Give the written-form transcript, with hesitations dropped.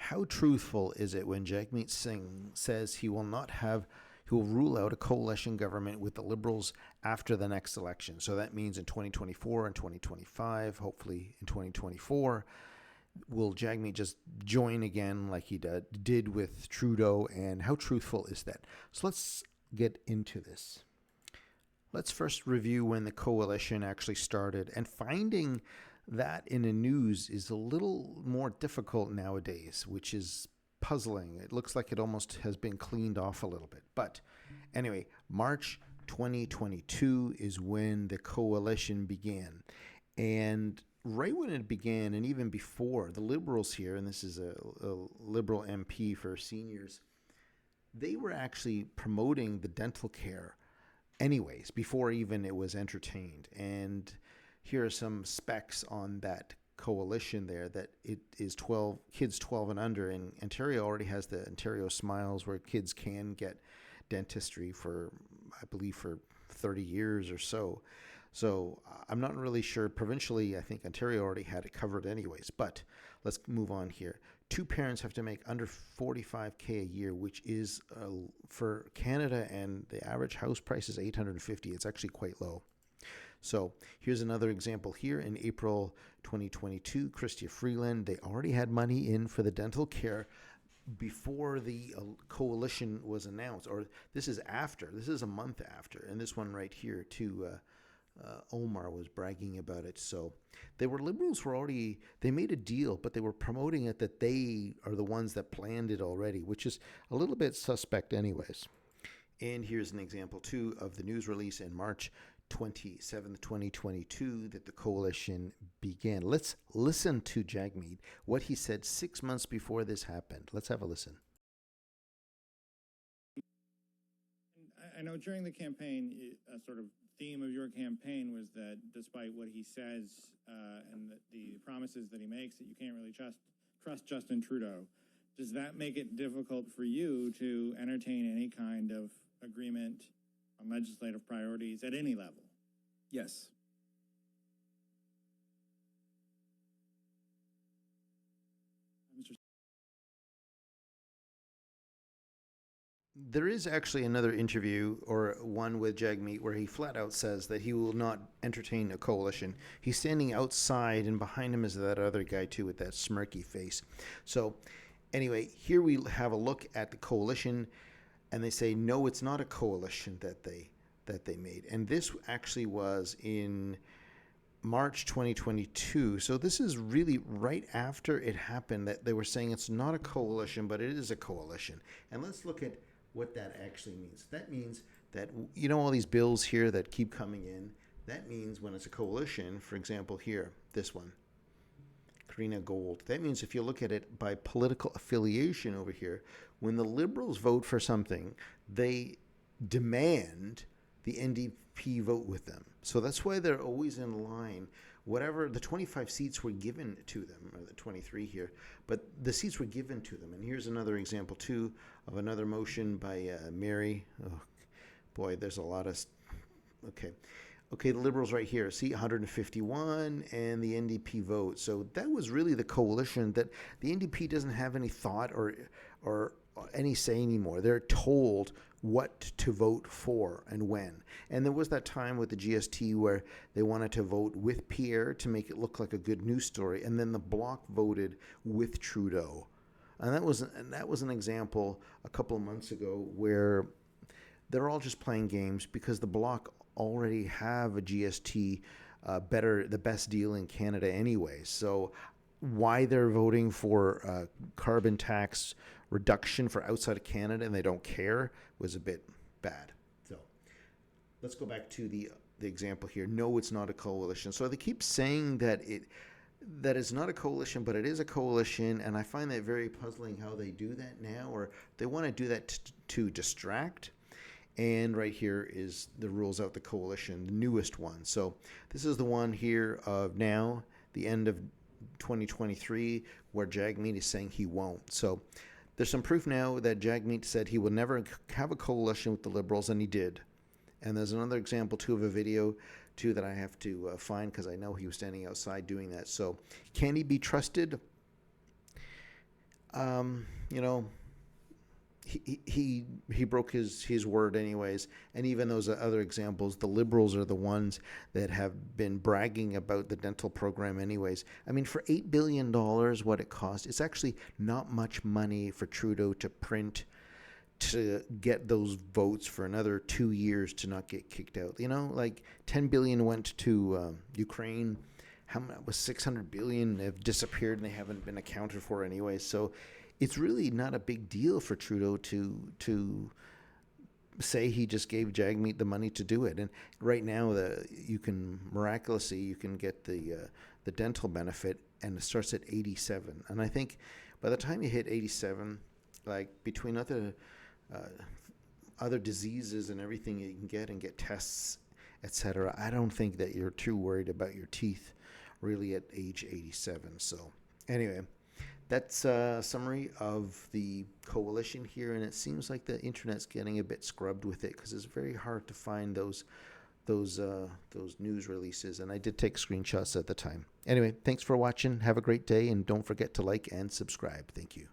how truthful is it when Jagmeet Singh says he will rule out a coalition government with the Liberals after the next election? So that means in 2024 and 2025, hopefully in 2024. Will Jagmeet just join again like he did with Trudeau? And how truthful is that? So let's get into this. Let's first review when the coalition actually started. And finding that in the news is a little more difficult nowadays, which is puzzling. It looks like it almost has been cleaned off a little bit. But anyway, March 2022 is when the coalition began. And right when it began, and even before, the Liberals here, and this is a Liberal MP for seniors, they were actually promoting the dental care anyways, before even it was entertained. And here are some specs on that coalition there, that it is kids 12 and under, and Ontario already has the Ontario Smiles, where kids can get dentistry for, I believe, for 30 years or so. So I'm not really sure. Provincially, I think Ontario already had it covered anyways. But let's move on here. 2 parents have to make under $45K a year, which is for Canada, and the average house price is $850. It's actually quite low. So here's another example here. In April 2022, Chrystia Freeland, they already had money in for the dental care before the coalition was announced. Or this is after. This is a month after. And this one right here too, Omar was bragging about it. So Liberals were already, they made a deal, but they were promoting it that they are the ones that planned it already, which is a little bit suspect anyways. And here's an example too of the news release in March 27th, 2022, that the coalition began. Let's listen to Jagmeet, what he said 6 months before this happened. Let's have a listen. I know during the campaign, a sort of theme of your campaign was that despite what he says and the promises that he makes, that you can't really trust Justin Trudeau. Does that make it difficult for you to entertain any kind of agreement on legislative priorities at any level? Yes. There is actually another interview, or one with Jagmeet, where he flat out says that he will not entertain a coalition. He's standing outside, and behind him is that other guy too with that smirky face. So anyway, here we have a look at the coalition, and they say no, it's not a coalition that they made. And this actually was in March 2022. So this is really right after it happened that they were saying it's not a coalition, but it is a coalition. And let's look at what that actually means. That means that, all these bills here that keep coming in, that means when it's a coalition, for example here, this one, Karina Gold, that means if you look at it by political affiliation over here, when the Liberals vote for something, they demand the NDP vote with them. So that's why they're always in line. Whatever, the 25 seats were given to them, or the 23 here, but the seats were given to them. And here's another example too of another motion by Mary. Oh boy, there's a lot of, okay, the Liberals right here, see 151, and the NDP vote. So that was really the coalition that the NDP doesn't have any thought or any say anymore. They're told what to vote for and when. And there was that time with the GST where they wanted to vote with Pierre to make it look like a good news story, and then the Bloc voted with Trudeau. And that was an example a couple of months ago where they're all just playing games because the Bloc already have a GST the best deal in Canada anyway. So why they're voting for carbon tax reduction for outside of Canada and they don't care was a bit bad. So let's go back to the example here. No, it's not a coalition. So they keep saying that it's not a coalition, but it is a coalition, and I find that very puzzling how they do that now, or they want to do that to distract. And right here is the rules out the coalition, the newest one. So this is the one here of now, the end of 2023, where Jagmeet is saying he won't. So there's some proof now that Jagmeet said he would never have a coalition with the Liberals, and he did. And there's another example too of a video too that I have to find, because I know he was standing outside doing that. So can he be trusted? You know, he broke his word anyways. And even those other examples, the liberals are the ones that have been bragging about the dental program anyways. I mean, for $8 billion, what it cost, it's actually not much money for Trudeau to print to get those votes for another 2 years to not get kicked out. You know, like 10 billion went to Ukraine. How much was 600 billion have disappeared and they haven't been accounted for anyway. So it's really not a big deal for Trudeau to say he just gave Jagmeet the money to do it. And right now, you can get the dental benefit, and it starts at 87. And I think by the time you hit 87, like between uh, other diseases and everything you can get and get tests, etc., I don't think that you're too worried about your teeth really at age 87. So anyway, that's a summary of the coalition here, and it seems like the internet's getting a bit scrubbed with it because it's very hard to find those news releases, and I did take screenshots at the time. Anyway, thanks for watching. Have a great day, and don't forget to like and subscribe. Thank you.